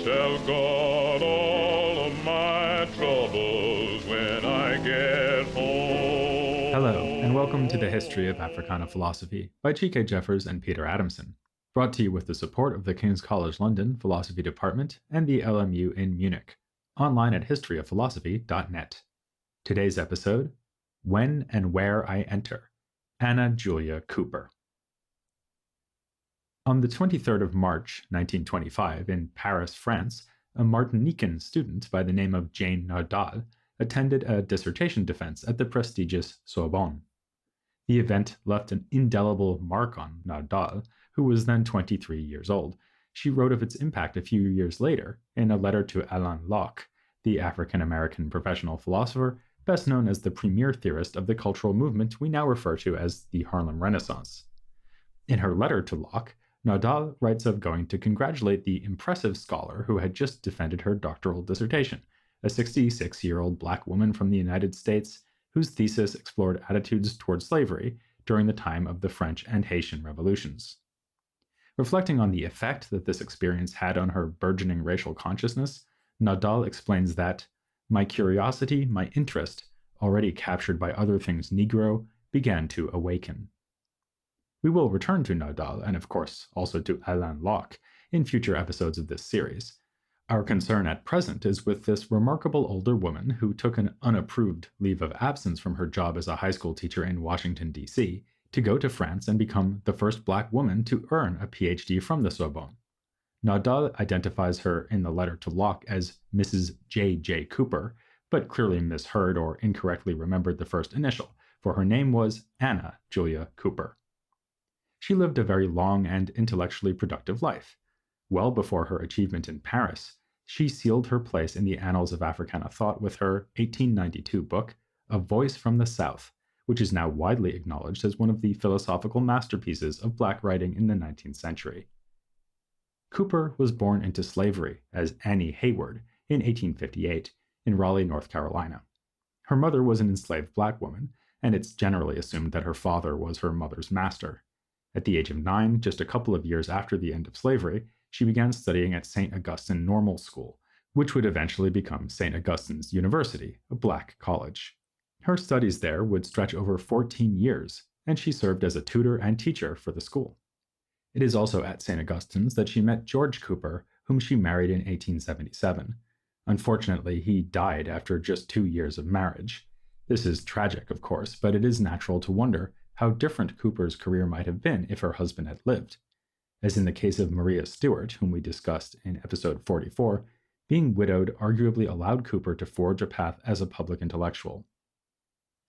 tell God all of my troubles when I get home. Hello, and welcome to the History of Africana Philosophy by G.K. Jeffers and Peter Adamson, brought to you with the support of the King's College London Philosophy Department and the LMU in Munich, online at historyofphilosophy.net. Today's episode, When and Where I Enter, Anna Julia Cooper. On the 23rd of March, 1925, in Paris, France, a Martinican student by the name of Jane Nardal attended a dissertation defense at the prestigious Sorbonne. The event left an indelible mark on Nardal, who was then 23 years old. She wrote of its impact a few years later in a letter to Alain Locke, the African-American professional philosopher best known as the premier theorist of the cultural movement we now refer to as the Harlem Renaissance. In her letter to Locke, Nardal writes of going to congratulate the impressive scholar who had just defended her doctoral dissertation, a 66-year-old black woman from the United States whose thesis explored attitudes toward slavery during the time of the French and Haitian revolutions. Reflecting on the effect that this experience had on her burgeoning racial consciousness, Nardal explains that, "My curiosity, my interest, already captured by other things Negro, began to awaken." We will return to Nardal, and of course also to Alain Locke, in future episodes of this series. Our concern at present is with this remarkable older woman who took an unapproved leave of absence from her job as a high school teacher in Washington, D.C., to go to France and become the first black woman to earn a PhD from the Sorbonne. Nardal identifies her in the letter to Locke as Mrs. J. Cooper, but clearly misheard or incorrectly remembered the first initial, for her name was Anna Julia Cooper. She lived a very long and intellectually productive life. Well before her achievement in Paris, she sealed her place in the annals of Africana thought with her 1892 book, A Voice from the South, which is now widely acknowledged as one of the philosophical masterpieces of black writing in the 19th century. Cooper was born into slavery as Annie Hayward in 1858 in Raleigh, North Carolina. Her mother was an enslaved black woman, and it's generally assumed that her father was her mother's master. At the age of 9, just a couple of years after the end of slavery, she began studying at St. Augustine Normal School, which would eventually become St. Augustine's University, a black college. Her studies there would stretch over 14 years, and she served as a tutor and teacher for the school. It is also at St. Augustine's that she met George Cooper, whom she married in 1877. Unfortunately, he died after just 2 years of marriage. This is tragic, of course, but it is natural to wonder how different Cooper's career might have been if her husband had lived. As in the case of Maria Stuart, whom we discussed in episode 44, being widowed arguably allowed Cooper to forge a path as a public intellectual.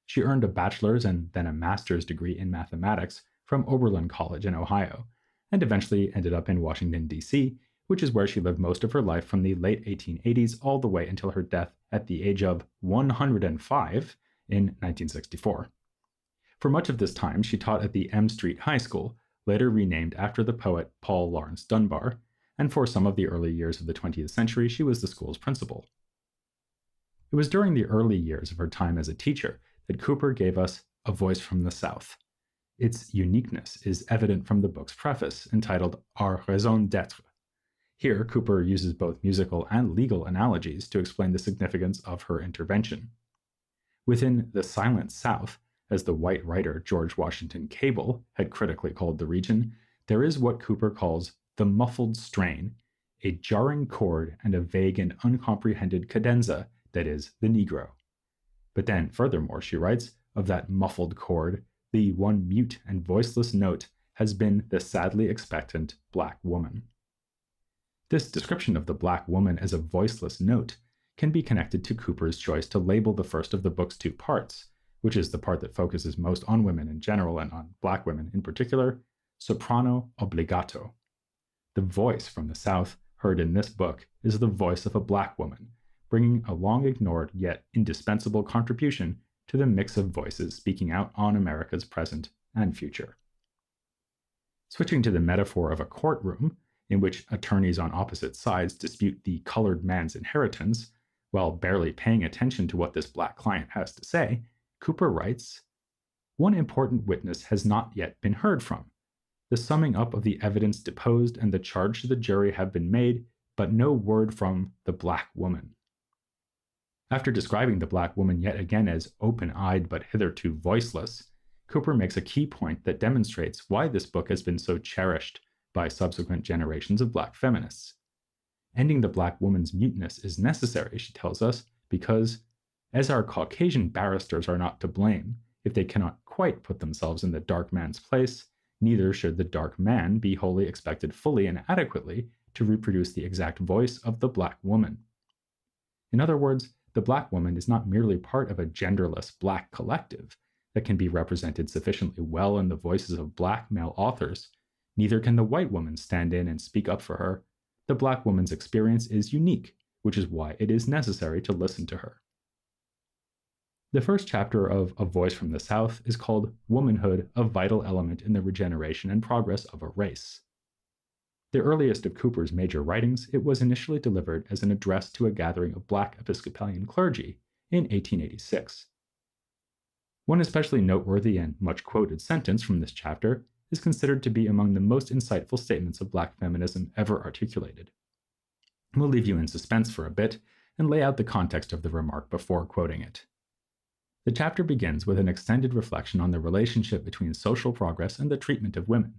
She earned a bachelor's and then a master's degree in mathematics from Oberlin College in Ohio, and eventually ended up in Washington, D.C., which is where she lived most of her life from the late 1880s all the way until her death at the age of 105 in 1964. For much of this time, she taught at the M Street High School, later renamed after the poet Paul Laurence Dunbar, and for some of the early years of the 20th century, she was the school's principal. It was during the early years of her time as a teacher that Cooper gave us A Voice from the South. Its uniqueness is evident from the book's preface, entitled Our Raison d'être. Here, Cooper uses both musical and legal analogies to explain the significance of her intervention. Within the Silent South, as the white writer George Washington Cable had critically called the region, there is what Cooper calls the muffled strain, a jarring chord and a vague and uncomprehended cadenza that is the Negro. But then, furthermore, she writes, of that muffled chord, the one mute and voiceless note has been the sadly expectant black woman. This description of the black woman as a voiceless note can be connected to Cooper's choice to label the first of the book's two parts, which is the part that focuses most on women in general and on black women in particular, soprano obbligato. The voice from the South heard in this book is the voice of a black woman, bringing a long-ignored yet indispensable contribution to the mix of voices speaking out on America's present and future. Switching to the metaphor of a courtroom, in which attorneys on opposite sides dispute the colored man's inheritance, while barely paying attention to what this black client has to say, Cooper writes, "One important witness has not yet been heard from. The summing up of the evidence deposed and the charge to the jury have been made, but no word from the black woman. After describing the black woman yet again as open-eyed but hitherto voiceless, Cooper makes a key point that demonstrates why this book has been so cherished by subsequent generations of black feminists. Ending the black woman's muteness is necessary, she tells us, because, as our Caucasian barristers are not to blame if they cannot quite put themselves in the dark man's place, neither should the dark man be wholly expected fully and adequately to reproduce the exact voice of the black woman. In other words, the black woman is not merely part of a genderless black collective that can be represented sufficiently well in the voices of black male authors, neither can the white woman stand in and speak up for her. The black woman's experience is unique, which is why it is necessary to listen to her. The first chapter of A Voice from the South is called Womanhood, a Vital Element in the Regeneration and Progress of a Race. The earliest of Cooper's major writings, it was initially delivered as an address to a gathering of black Episcopalian clergy in 1886. One especially noteworthy and much quoted sentence from this chapter is considered to be among the most insightful statements of black feminism ever articulated. We'll leave you in suspense for a bit and lay out the context of the remark before quoting it. The chapter begins with an extended reflection on the relationship between social progress and the treatment of women.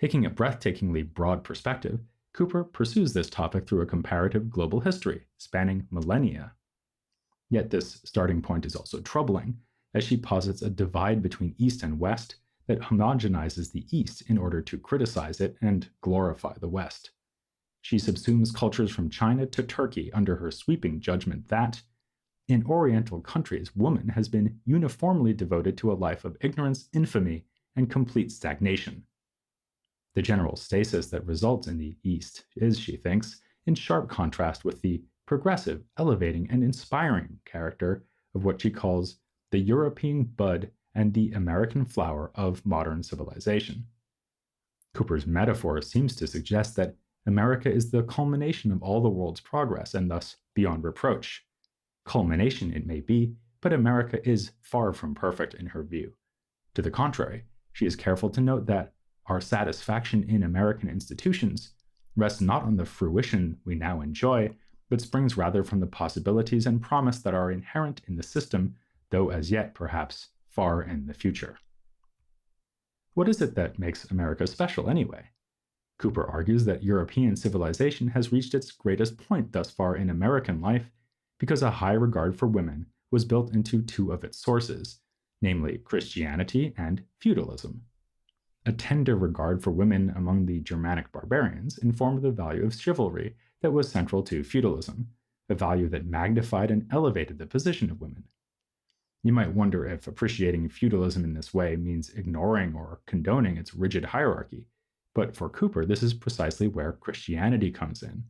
Taking a breathtakingly broad perspective, Cooper pursues this topic through a comparative global history spanning millennia. Yet this starting point is also troubling, as she posits a divide between East and West that homogenizes the East in order to criticize it and glorify the West. She subsumes cultures from China to Turkey under her sweeping judgment that, in Oriental countries, woman has been uniformly devoted to a life of ignorance, infamy, and complete stagnation. The general stasis that results in the East is, she thinks, in sharp contrast with the progressive, elevating, and inspiring character of what she calls the European bud and the American flower of modern civilization. Cooper's metaphor seems to suggest that America is the culmination of all the world's progress and thus beyond reproach. Culmination it may be, but America is far from perfect in her view. To the contrary, she is careful to note that our satisfaction in American institutions rests not on the fruition we now enjoy, but springs rather from the possibilities and promise that are inherent in the system, though as yet perhaps far in the future. What is it that makes America special anyway? Cooper argues that European civilization has reached its greatest point thus far in American life because a high regard for women was built into two of its sources, namely Christianity and feudalism. A tender regard for women among the Germanic barbarians informed the value of chivalry that was central to feudalism, a value that magnified and elevated the position of women. You might wonder if appreciating feudalism in this way means ignoring or condoning its rigid hierarchy, but for Cooper, this is precisely where Christianity comes in.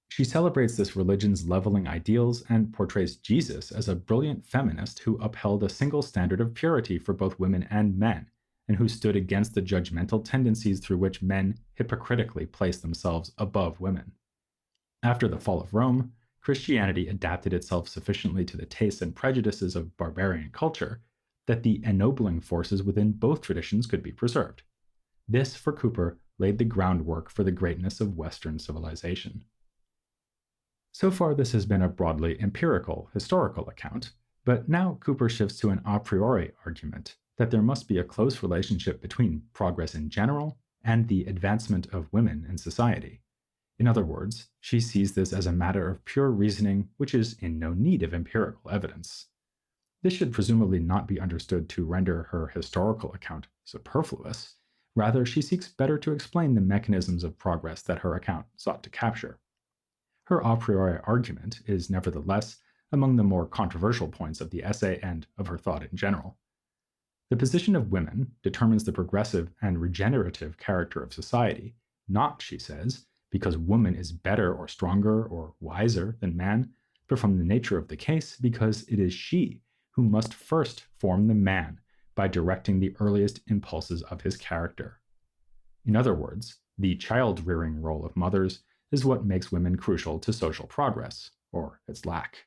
She celebrates this religion's leveling ideals and portrays Jesus as a brilliant feminist who upheld a single standard of purity for both women and men, and who stood against the judgmental tendencies through which men hypocritically place themselves above women. After the fall of Rome, Christianity adapted itself sufficiently to the tastes and prejudices of barbarian culture that the ennobling forces within both traditions could be preserved. This, for Cooper, laid the groundwork for the greatness of Western civilization. So far, this has been a broadly empirical, historical account, but now Cooper shifts to an a priori argument that there must be a close relationship between progress in general and the advancement of women in society. In other words, she sees this as a matter of pure reasoning which is in no need of empirical evidence. This should presumably not be understood to render her historical account superfluous. Rather, she seeks better to explain the mechanisms of progress that her account sought to capture. Her a priori argument is nevertheless among the more controversial points of the essay and of her thought in general. The position of women determines the progressive and regenerative character of society, not, she says, because woman is better or stronger or wiser than man, but from the nature of the case because it is she who must first form the man by directing the earliest impulses of his character. In other words, the child-rearing role of mothers is what makes women crucial to social progress, or its lack.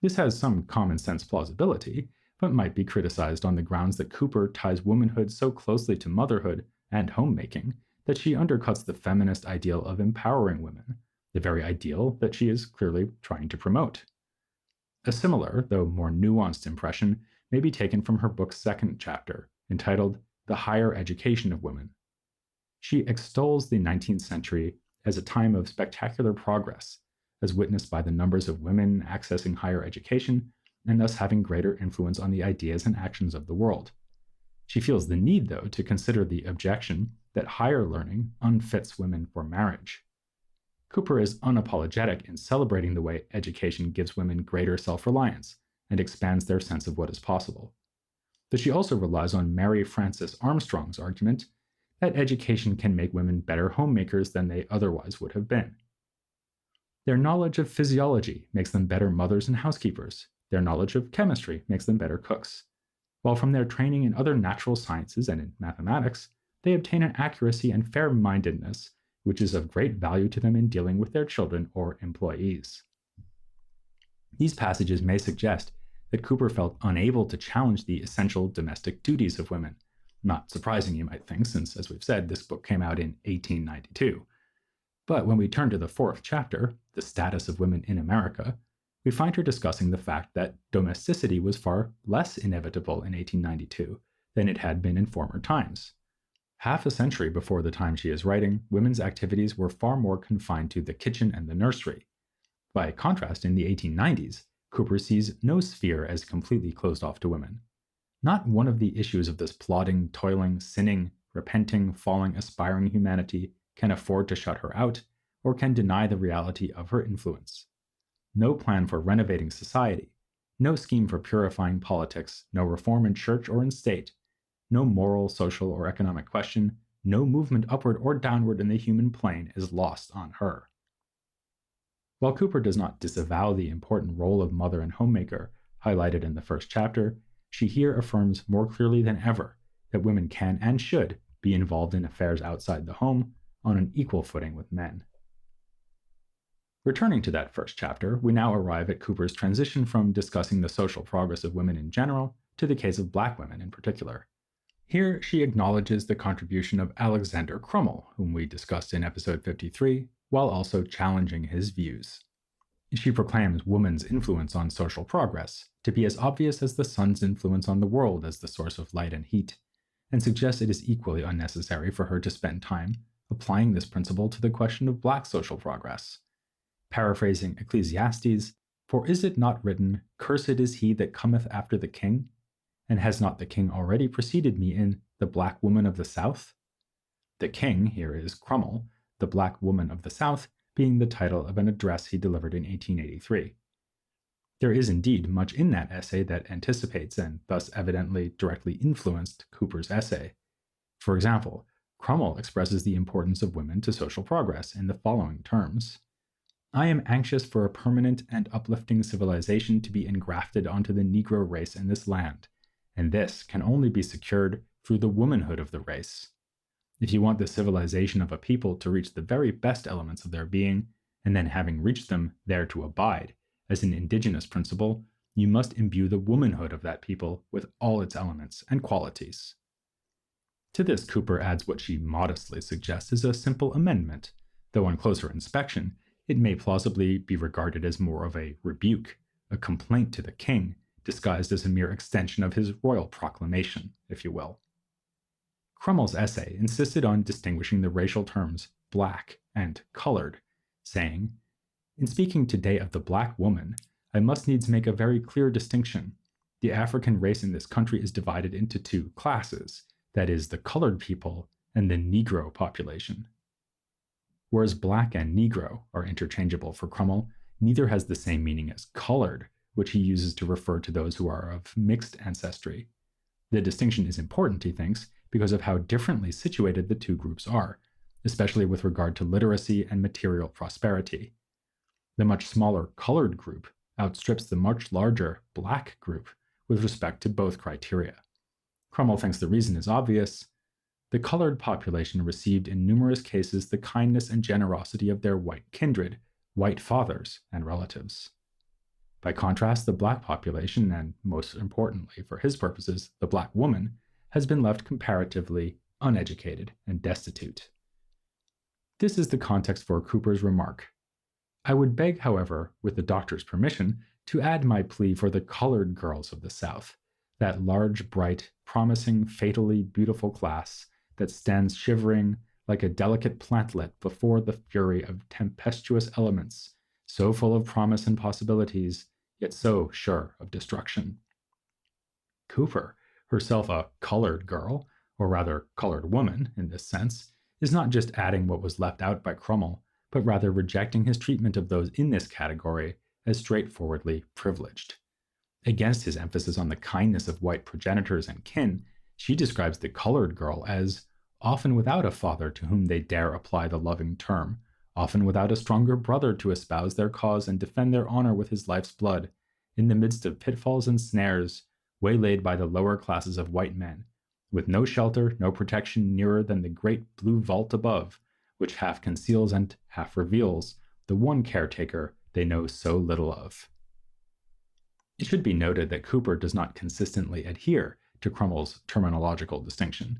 This has some common sense plausibility, but might be criticized on the grounds that Cooper ties womanhood so closely to motherhood and homemaking that she undercuts the feminist ideal of empowering women, the very ideal that she is clearly trying to promote. A similar, though more nuanced impression may be taken from her book's second chapter, entitled The Higher Education of Women. She extols the 19th century as a time of spectacular progress, as witnessed by the numbers of women accessing higher education and thus having greater influence on the ideas and actions of the world. She feels the need, though, to consider the objection that higher learning unfits women for marriage. Cooper is unapologetic in celebrating the way education gives women greater self-reliance and expands their sense of what is possible. But she also relies on Mary Frances Armstrong's argument that education can make women better homemakers than they otherwise would have been. Their knowledge of physiology makes them better mothers and housekeepers. Their knowledge of chemistry makes them better cooks. While from their training in other natural sciences and in mathematics, they obtain an accuracy and fair-mindedness which is of great value to them in dealing with their children or employees. These passages may suggest that Cooper felt unable to challenge the essential domestic duties of women. Not surprising, you might think, since, as we've said, this book came out in 1892. But when we turn to the fourth chapter, The Status of Women in America, we find her discussing the fact that domesticity was far less inevitable in 1892 than it had been in former times. Half a century before the time she is writing, women's activities were far more confined to the kitchen and the nursery. By contrast, in the 1890s, Cooper sees no sphere as completely closed off to women. Not one of the issues of this plodding, toiling, sinning, repenting, falling, aspiring humanity can afford to shut her out or can deny the reality of her influence. No plan for renovating society, no scheme for purifying politics, no reform in church or in state, no moral, social, or economic question, no movement upward or downward in the human plane is lost on her. While Cooper does not disavow the important role of mother and homemaker highlighted in the first chapter, she here affirms more clearly than ever that women can and should be involved in affairs outside the home on an equal footing with men. Returning to that first chapter, we now arrive at Cooper's transition from discussing the social progress of women in general to the case of Black women in particular. Here, she acknowledges the contribution of Alexander Crummell, whom we discussed in episode 53, while also challenging his views. She proclaims woman's influence on social progress to be as obvious as the sun's influence on the world as the source of light and heat, and suggests it is equally unnecessary for her to spend time applying this principle to the question of Black social progress. Paraphrasing Ecclesiastes, "For is it not written, Cursed is he that cometh after the king? And has not the king already preceded me in the Black woman of the South?" The king here is Crummell, the Black woman of the South being the title of an address he delivered in 1883. There is indeed much in that essay that anticipates and thus evidently directly influenced Cooper's essay. For example, Crummell expresses the importance of women to social progress in the following terms: "I am anxious for a permanent and uplifting civilization to be engrafted onto the Negro race in this land, and this can only be secured through the womanhood of the race. If you want the civilization of a people to reach the very best elements of their being, and then having reached them, there to abide, as an indigenous principle, you must imbue the womanhood of that people with all its elements and qualities." To this, Cooper adds what she modestly suggests is a simple amendment, though on closer inspection, it may plausibly be regarded as more of a rebuke, a complaint to the king, disguised as a mere extension of his royal proclamation, if you will. Crummell's essay insisted on distinguishing the racial terms black and colored, saying, "In speaking today of the black woman, I must needs make a very clear distinction. The African race in this country is divided into two classes, that is, the colored people and the Negro population." Whereas black and Negro are interchangeable for Crummell, neither has the same meaning as colored, which he uses to refer to those who are of mixed ancestry. The distinction is important, he thinks, because of how differently situated the two groups are, especially with regard to literacy and material prosperity. The much smaller colored group outstrips the much larger black group with respect to both criteria. Crummell thinks the reason is obvious. The colored population received in numerous cases the kindness and generosity of their white kindred, white fathers, and relatives. By contrast, the black population, and most importantly for his purposes, the black woman, has been left comparatively uneducated and destitute. This is the context for Cooper's remark. I would beg, however, with the doctor's permission, to add my plea for the colored girls of the South, that large, bright, promising, fatally beautiful class that stands shivering like a delicate plantlet before the fury of tempestuous elements, so full of promise and possibilities, yet so sure of destruction. Cooper, herself a colored girl, or rather colored woman in this sense, is not just adding what was left out by Crummell, but rather rejecting his treatment of those in this category as straightforwardly privileged. Against his emphasis on the kindness of white progenitors and kin, she describes the colored girl as often without a father to whom they dare apply the loving term, often without a stronger brother to espouse their cause and defend their honor with his life's blood, in the midst of pitfalls and snares, waylaid by the lower classes of white men, with no shelter, no protection nearer than the great blue vault above, which half conceals and half reveals the one caretaker they know so little of. It should be noted that Cooper does not consistently adhere to Crummell's terminological distinction.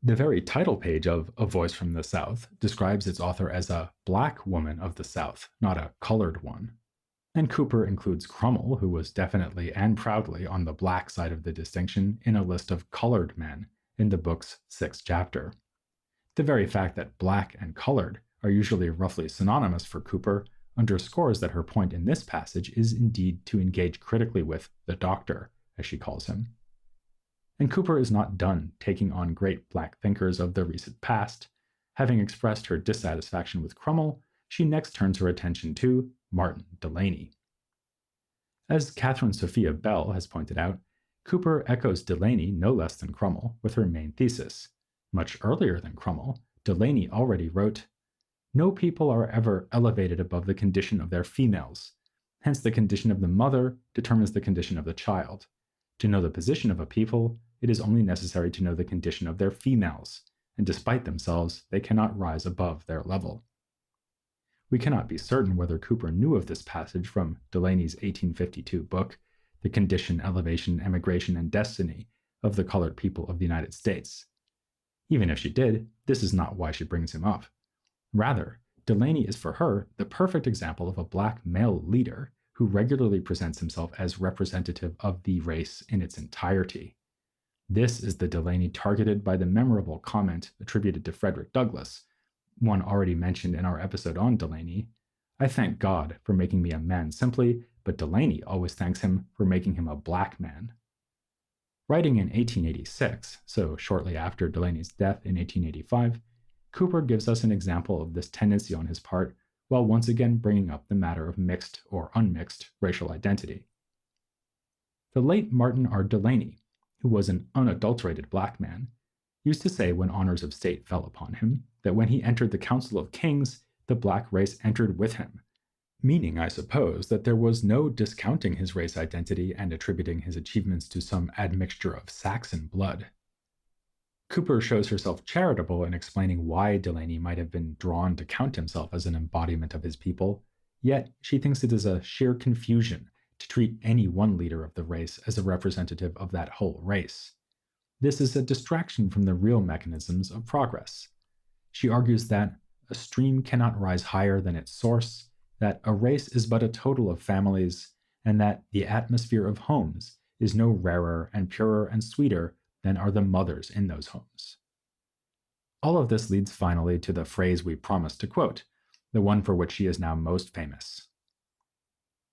The very title page of A Voice from the South describes its author as a black woman of the South, not a colored one. And Cooper includes Crummell, who was definitely and proudly on the black side of the distinction, in a list of colored men in the book's 6th chapter. The very fact that black and colored are usually roughly synonymous for Cooper underscores that her point in this passage is indeed to engage critically with the doctor, as she calls him. And Cooper is not done taking on great black thinkers of the recent past. Having expressed her dissatisfaction with Crummell, she next turns her attention to Martin Delany. As Catherine Sophia Bell has pointed out, Cooper echoes Delany no less than Crummell with her main thesis. Much earlier than Crummell, Delany already wrote, "No people are ever elevated above the condition of their females. Hence the condition of the mother determines the condition of the child. To know the position of a people, it is only necessary to know the condition of their females, and despite themselves, they cannot rise above their level." We cannot be certain whether Cooper knew of this passage from Delany's 1852 book, The Condition, Elevation, Emigration, and Destiny of the Colored People of the United States. Even if she did, this is not why she brings him up. Rather, Delany is for her the perfect example of a black male leader who regularly presents himself as representative of the race in its entirety. This is the Delany targeted by the memorable comment attributed to Frederick Douglass, one already mentioned in our episode on Delany. "I thank God for making me a man simply, but Delany always thanks him for making him a black man." Writing in 1886, so shortly after Delany's death in 1885, Cooper gives us an example of this tendency on his part, while once again bringing up the matter of mixed or unmixed racial identity. The late Martin R. Delany, who was an unadulterated black man, used to say when honors of state fell upon him, that when he entered the Council of Kings, the black race entered with him, meaning, I suppose, that there was no discounting his race identity and attributing his achievements to some admixture of Saxon blood. Cooper shows herself charitable in explaining why Delany might have been drawn to count himself as an embodiment of his people, yet she thinks it is a sheer confusion to treat any one leader of the race as a representative of that whole race. This is a distraction from the real mechanisms of progress. She argues that a stream cannot rise higher than its source, that a race is but a total of families, and that the atmosphere of homes is no rarer and purer and sweeter than are the mothers in those homes. All of this leads finally to the phrase we promised to quote, the one for which she is now most famous.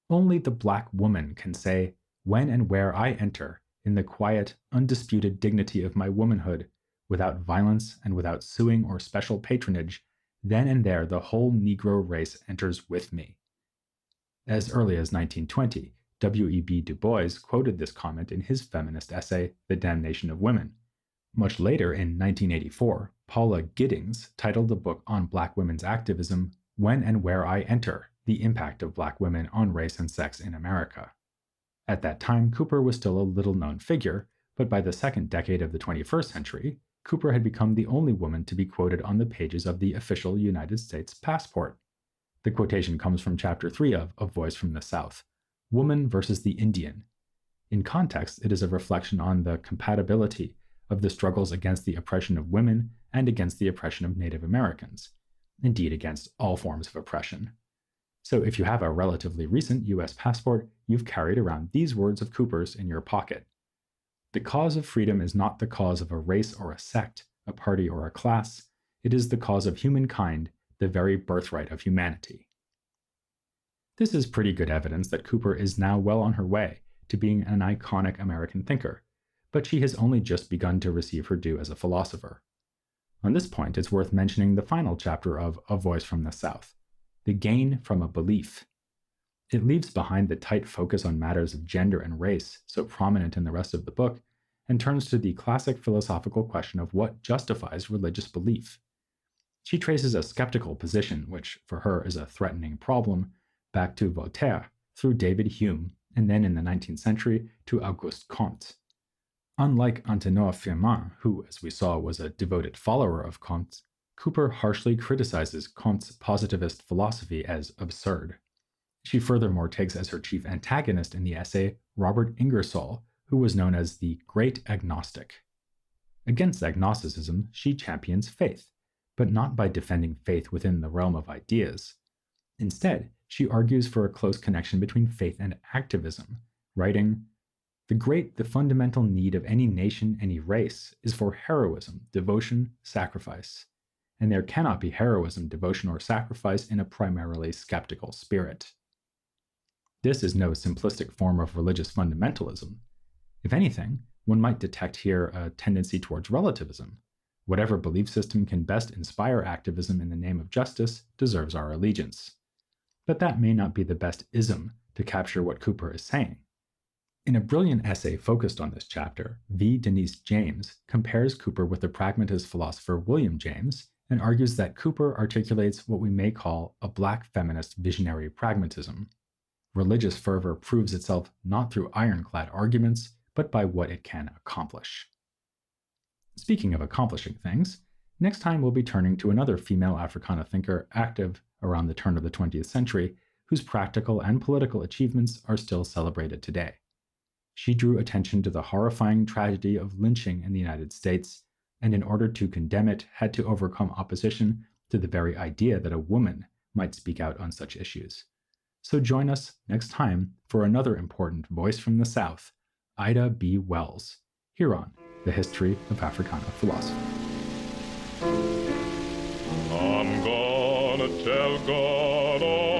"Only the black woman can say, when and where I enter, in the quiet, undisputed dignity of my womanhood, without violence and without suing or special patronage, then and there the whole Negro race enters with me." As early as 1920, W.E.B. Du Bois quoted this comment in his feminist essay, The Damnation of Women. Much later, in 1984, Paula Giddings titled a book on black women's activism, When and Where I Enter, The Impact of Black Women on Race and Sex in America. At that time, Cooper was still a little-known figure, but by the second decade of the 21st century, Cooper had become the only woman to be quoted on the pages of the official United States passport. The quotation comes from Chapter 3 of A Voice from the South, Woman versus the Indian. In context, it is a reflection on the compatibility of the struggles against the oppression of women and against the oppression of Native Americans. indeed against all forms of oppression. So if you have a relatively recent US passport, you've carried around these words of Cooper's in your pocket. The cause of freedom is not the cause of a race or a sect, a party or a class. It is the cause of humankind, the very birthright of humanity. This is pretty good evidence that Cooper is now well on her way to being an iconic American thinker, but she has only just begun to receive her due as a philosopher. On this point, it's worth mentioning the final chapter of A Voice from the South, The Gain from a Belief. It leaves behind the tight focus on matters of gender and race, so prominent in the rest of the book, and turns to the classic philosophical question of what justifies religious belief. She traces a skeptical position, which for her is a threatening problem, back to Voltaire, through David Hume, and then in the 19th century to Auguste Comte. Unlike Antonin Firmin, who, as we saw, was a devoted follower of Comte, Cooper harshly criticizes Comte's positivist philosophy as absurd. She furthermore takes as her chief antagonist in the essay Robert Ingersoll, who was known as the Great Agnostic. Against agnosticism, she champions faith, but not by defending faith within the realm of ideas. Instead, she argues for a close connection between faith and activism, writing, the fundamental need of any nation, any race, is for heroism, devotion, sacrifice. And there cannot be heroism, devotion, or sacrifice in a primarily skeptical spirit. This is no simplistic form of religious fundamentalism. If anything, one might detect here a tendency towards relativism. Whatever belief system can best inspire activism in the name of justice deserves our allegiance. But that may not be the best ism to capture what Cooper is saying. In a brilliant essay focused on this chapter, V. Denise James compares Cooper with the pragmatist philosopher William James and argues that Cooper articulates what we may call a black feminist visionary pragmatism. Religious fervor proves itself not through ironclad arguments, but by what it can accomplish. Speaking of accomplishing things, next time we'll be turning to another female Africana thinker active around the turn of the 20th century, whose practical and political achievements are still celebrated today. She drew attention to the horrifying tragedy of lynching in the United States, and in order to condemn it, had to overcome opposition to the very idea that a woman might speak out on such issues. So join us next time for another important voice from the South, Ida B. Wells, here on The History of Africana Philosophy. I'm gonna tell God all